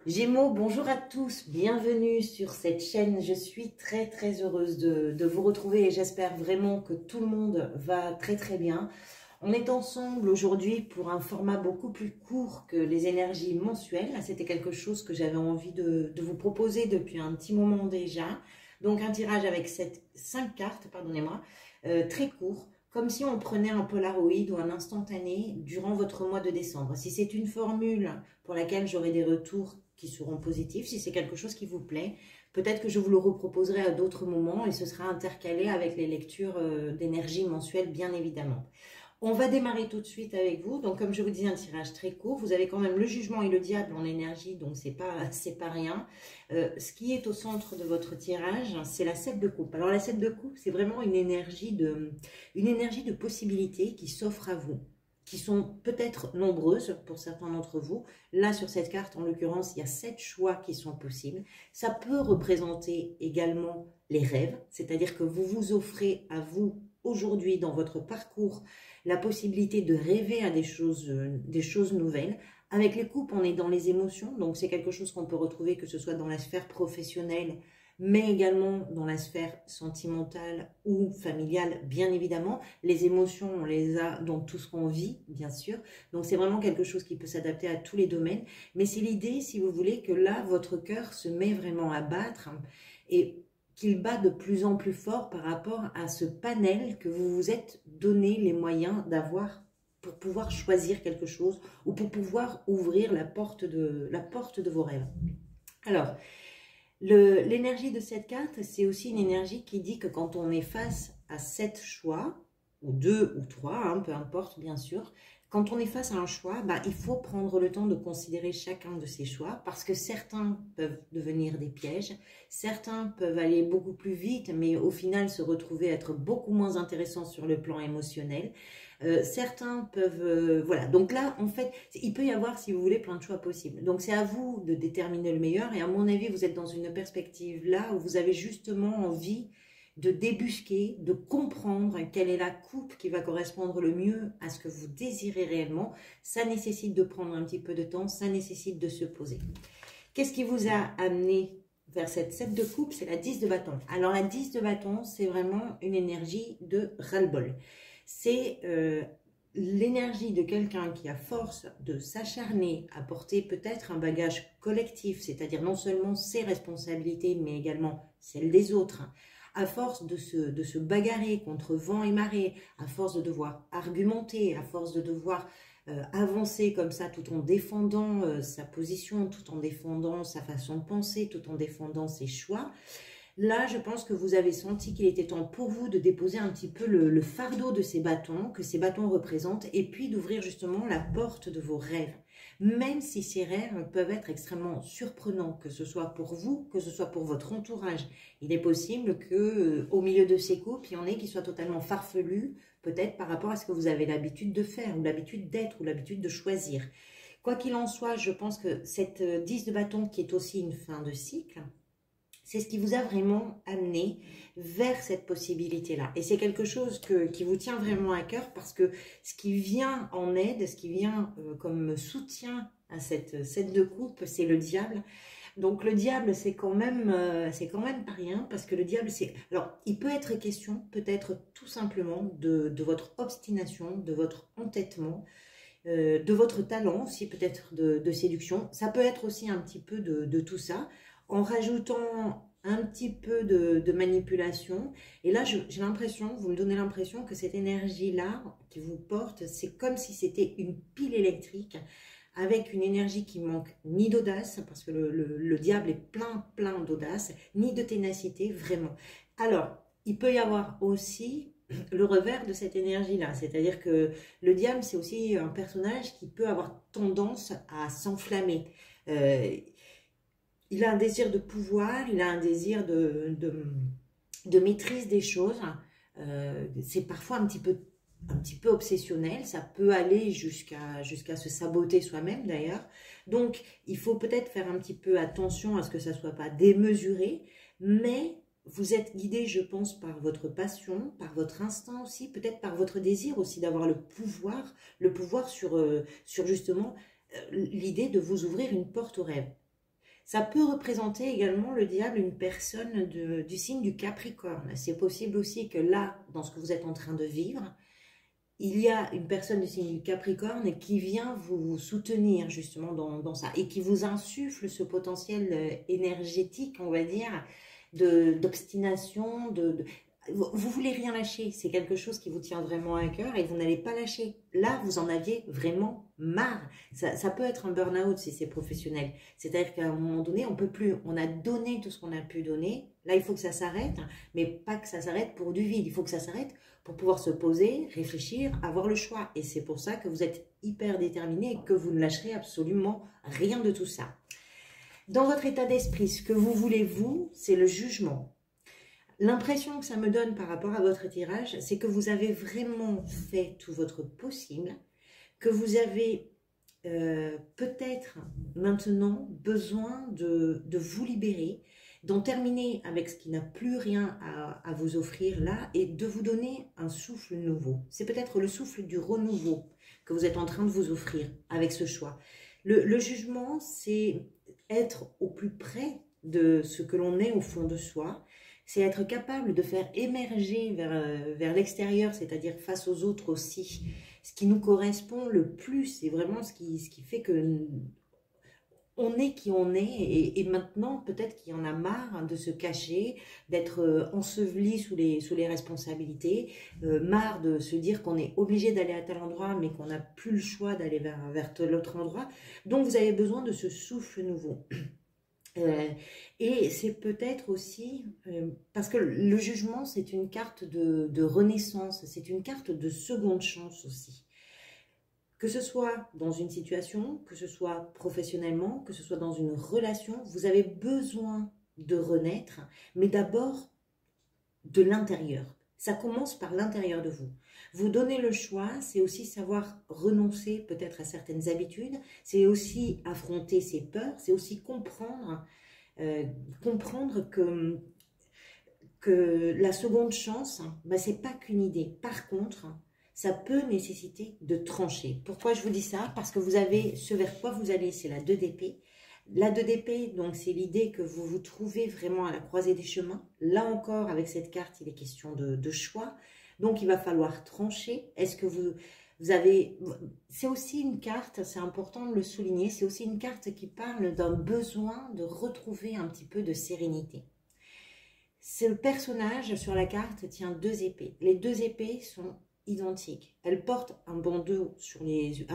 Gémeaux, bonjour à tous, bienvenue sur cette chaîne. Je suis très heureuse de vous retrouver et j'espère vraiment que tout le monde va très bien. On est ensemble aujourd'hui pour un format beaucoup plus court que les énergies mensuelles. C'était quelque chose que j'avais envie de vous proposer depuis un petit moment déjà. Donc un tirage avec 5 cartes, pardonnez-moi, très court, comme si on prenait un Polaroid ou un instantané durant votre mois de décembre. Si c'est une formule pour laquelle j'aurai des retours qui seront positifs, si c'est quelque chose qui vous plaît, peut-être que je vous le reproposerai à d'autres moments et ce sera intercalé avec les lectures d'énergie mensuelle, bien évidemment. On va démarrer tout de suite avec vous. Donc, comme je vous dis, un tirage très court. Vous avez quand même le jugement et le diable en énergie, donc c'est pas rien. Ce qui est au centre de votre tirage, c'est la 7 de coupe. Alors, la 7 de coupe, c'est vraiment une énergie de possibilités qui s'offre à vous, qui sont peut-être nombreuses pour certains d'entre vous. Là, sur cette carte, en l'occurrence, il y a 7 choix qui sont possibles. Ça peut représenter également les rêves, c'est-à-dire que vous vous offrez à vous aujourd'hui dans votre parcours la possibilité de rêver à des choses nouvelles. Avec les coupes, on est dans les émotions, donc c'est quelque chose qu'on peut retrouver que ce soit dans la sphère professionnelle, mais également dans la sphère sentimentale ou familiale, bien évidemment. Les émotions, on les a dans tout ce qu'on vit, bien sûr. Donc c'est vraiment quelque chose qui peut s'adapter à tous les domaines. Mais c'est l'idée, si vous voulez, que là, votre cœur se met vraiment à battre et qu'il bat de plus en plus fort par rapport à ce panel que vous vous êtes donné les moyens d'avoir pour pouvoir choisir quelque chose ou pour pouvoir ouvrir la porte de vos rêves. Alors, l'énergie de cette carte, c'est aussi une énergie qui dit que quand on est face à 7 choix, ou 2 ou 3, hein, peu importe bien sûr, quand on est face à un choix, il faut prendre le temps de considérer chacun de ces choix parce que certains peuvent devenir des pièges, certains peuvent aller beaucoup plus vite mais au final se retrouver être beaucoup moins intéressants sur le plan émotionnel. Certains peuvent... voilà, donc là, en fait, il peut y avoir, si vous voulez, plein de choix possibles. Donc, c'est à vous de déterminer le meilleur. Et à mon avis, vous êtes dans une perspective là où vous avez justement envie de débusquer, de comprendre quelle est la coupe qui va correspondre le mieux à ce que vous désirez réellement. Ça nécessite de prendre un petit peu de temps, ça nécessite de se poser. Qu'est-ce qui vous a amené vers cette 7 de coupe? C'est la 10 de bâton. Alors, la 10 de bâton, c'est vraiment une énergie de ras-le-bol. C'est l'énergie de quelqu'un qui, à force de s'acharner à porter peut-être un bagage collectif, c'est-à-dire non seulement ses responsabilités, mais également celles des autres, à force de se bagarrer contre vent et marée, à force de devoir argumenter, à force de devoir avancer comme ça tout en défendant sa position, tout en défendant sa façon de penser, tout en défendant ses choix. Là, je pense que vous avez senti qu'il était temps pour vous de déposer un petit peu le fardeau de ces bâtons, que ces bâtons représentent, et puis d'ouvrir justement la porte de vos rêves. Même si ces rêves peuvent être extrêmement surprenants, que ce soit pour vous, que ce soit pour votre entourage. Il est possible que, au milieu de ces coupes, il y en ait qui soient totalement farfelus, peut-être par rapport à ce que vous avez l'habitude de faire, ou l'habitude d'être, ou l'habitude de choisir. Quoi qu'il en soit, je pense que cette 10 de bâton, qui est aussi une fin de cycle, c'est ce qui vous a vraiment amené vers cette possibilité-là. Et c'est quelque chose qui vous tient vraiment à cœur parce que ce qui vient en aide, ce qui vient comme soutien à cette 7 de coupe, c'est le diable. Donc le diable, c'est quand même pas rien parce que le diable, c'est... Alors, il peut être question peut-être tout simplement de votre obstination, de votre entêtement, de votre talent aussi peut-être de séduction. Ça peut être aussi un petit peu de tout ça, en rajoutant un petit peu de manipulation. Et là, j'ai l'impression, vous me donnez l'impression que cette énergie-là qui vous porte, c'est comme si c'était une pile électrique avec une énergie qui manque ni d'audace, parce que le diable est plein d'audace, ni de ténacité, vraiment. Alors, il peut y avoir aussi le revers de cette énergie-là, c'est-à-dire que le diable, c'est aussi un personnage qui peut avoir tendance à s'enflammer. Il a un désir de pouvoir, il a un désir de maîtrise des choses. C'est parfois un petit peu obsessionnel, ça peut aller jusqu'à se saboter soi-même d'ailleurs. Donc, il faut peut-être faire un petit peu attention à ce que ça ne soit pas démesuré, mais vous êtes guidé, je pense, par votre passion, par votre instinct aussi, peut-être par votre désir aussi d'avoir le pouvoir sur justement l'idée de vous ouvrir une porte au rêve. Ça peut représenter également le diable, une personne du signe du Capricorne. C'est possible aussi que là, dans ce que vous êtes en train de vivre, il y a une personne du signe du Capricorne qui vient vous soutenir justement dans ça et qui vous insuffle ce potentiel énergétique, on va dire, d'obstination, vous voulez rien lâcher, c'est quelque chose qui vous tient vraiment à cœur et vous n'allez pas lâcher. Là, vous en aviez vraiment marre. Ça peut être un burn-out si c'est professionnel. C'est-à-dire qu'à un moment donné, on peut plus. On a donné tout ce qu'on a pu donner. Là, il faut que ça s'arrête, mais pas que ça s'arrête pour du vide. Il faut que ça s'arrête pour pouvoir se poser, réfléchir, avoir le choix. Et c'est pour ça que vous êtes hyper déterminé et que vous ne lâcherez absolument rien de tout ça. Dans votre état d'esprit, ce que vous voulez, vous, c'est le jugement. L'impression que ça me donne par rapport à votre tirage, c'est que vous avez vraiment fait tout votre possible, que vous avez peut-être maintenant besoin de vous libérer, d'en terminer avec ce qui n'a plus rien à vous offrir là et de vous donner un souffle nouveau. C'est peut-être le souffle du renouveau que vous êtes en train de vous offrir avec ce choix. Le jugement, c'est être au plus près de ce que l'on est au fond de soi. C'est être capable de faire émerger vers l'extérieur, c'est-à-dire face aux autres aussi, ce qui nous correspond le plus. C'est vraiment ce qui fait que on est qui on est. Et maintenant, peut-être qu'il y en a marre de se cacher, d'être enseveli sous les responsabilités, marre de se dire qu'on est obligé d'aller à tel endroit, mais qu'on n'a plus le choix d'aller vers l'autre endroit. Donc, vous avez besoin de ce souffle nouveau. Et c'est peut-être aussi, parce que le jugement, c'est une carte de renaissance, c'est une carte de seconde chance aussi. Que ce soit dans une situation, que ce soit professionnellement, que ce soit dans une relation, vous avez besoin de renaître, mais d'abord de l'intérieur. Ça commence par l'intérieur de vous. Vous donnez le choix, c'est aussi savoir renoncer peut-être à certaines habitudes, c'est aussi affronter ses peurs, c'est aussi comprendre que la seconde chance, ben, c'est pas qu'une idée. Par contre, ça peut nécessiter de trancher. Pourquoi je vous dis ça? Parce que vous avez ce vers quoi vous allez, c'est la 2 d'épée. La 2 d'épée, donc c'est l'idée que vous vous trouvez vraiment à la croisée des chemins. Là encore, avec cette carte, il est question de choix. Donc, il va falloir trancher. Est-ce que vous avez... C'est aussi une carte, c'est important de le souligner, c'est aussi une carte qui parle d'un besoin de retrouver un petit peu de sérénité. Ce personnage sur la carte tient 2 épées. Les 2 épées sont identiques. Elle porte un bandeau sur les yeux,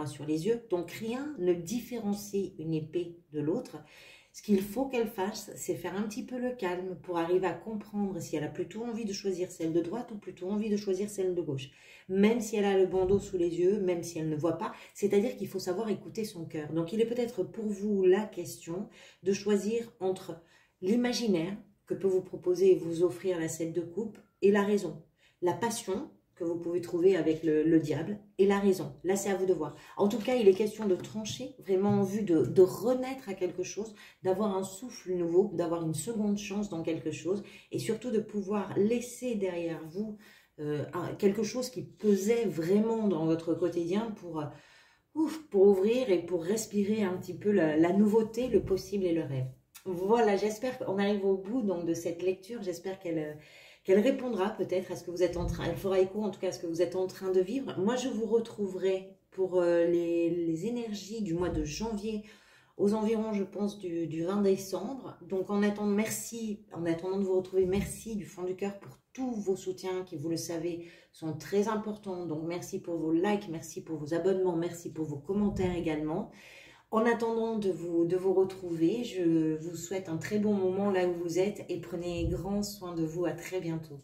sur les yeux, donc rien ne différencie une épée de l'autre. Ce qu'il faut qu'elle fasse, c'est faire un petit peu le calme pour arriver à comprendre si elle a plutôt envie de choisir celle de droite ou plutôt envie de choisir celle de gauche. Même si elle a le bandeau sous les yeux, même si elle ne voit pas, c'est-à-dire qu'il faut savoir écouter son cœur. Donc il est peut-être pour vous la question de choisir entre l'imaginaire que peut vous proposer et vous offrir la 7 de coupe et la raison. La passion que vous pouvez trouver avec le diable et la raison. Là, c'est à vous de voir. En tout cas, il est question de trancher, vraiment en vue de renaître à quelque chose, d'avoir un souffle nouveau, d'avoir une seconde chance dans quelque chose et surtout de pouvoir laisser derrière vous quelque chose qui pesait vraiment dans votre quotidien pour ouvrir et pour respirer un petit peu la nouveauté, le possible et le rêve. Voilà, j'espère qu'on arrive au bout donc, de cette lecture. J'espère qu'elle répondra peut-être à ce que vous êtes en train, elle fera écho en tout cas à ce que vous êtes en train de vivre. Moi, je vous retrouverai pour les énergies du mois de janvier aux environs, je pense, du 20 décembre. Donc, en attendant de vous retrouver, merci du fond du cœur pour tous vos soutiens qui, vous le savez, sont très importants. Donc, merci pour vos likes, merci pour vos abonnements, merci pour vos commentaires également. En attendant de vous retrouver, je vous souhaite un très bon moment là où vous êtes et prenez grand soin de vous. À très bientôt.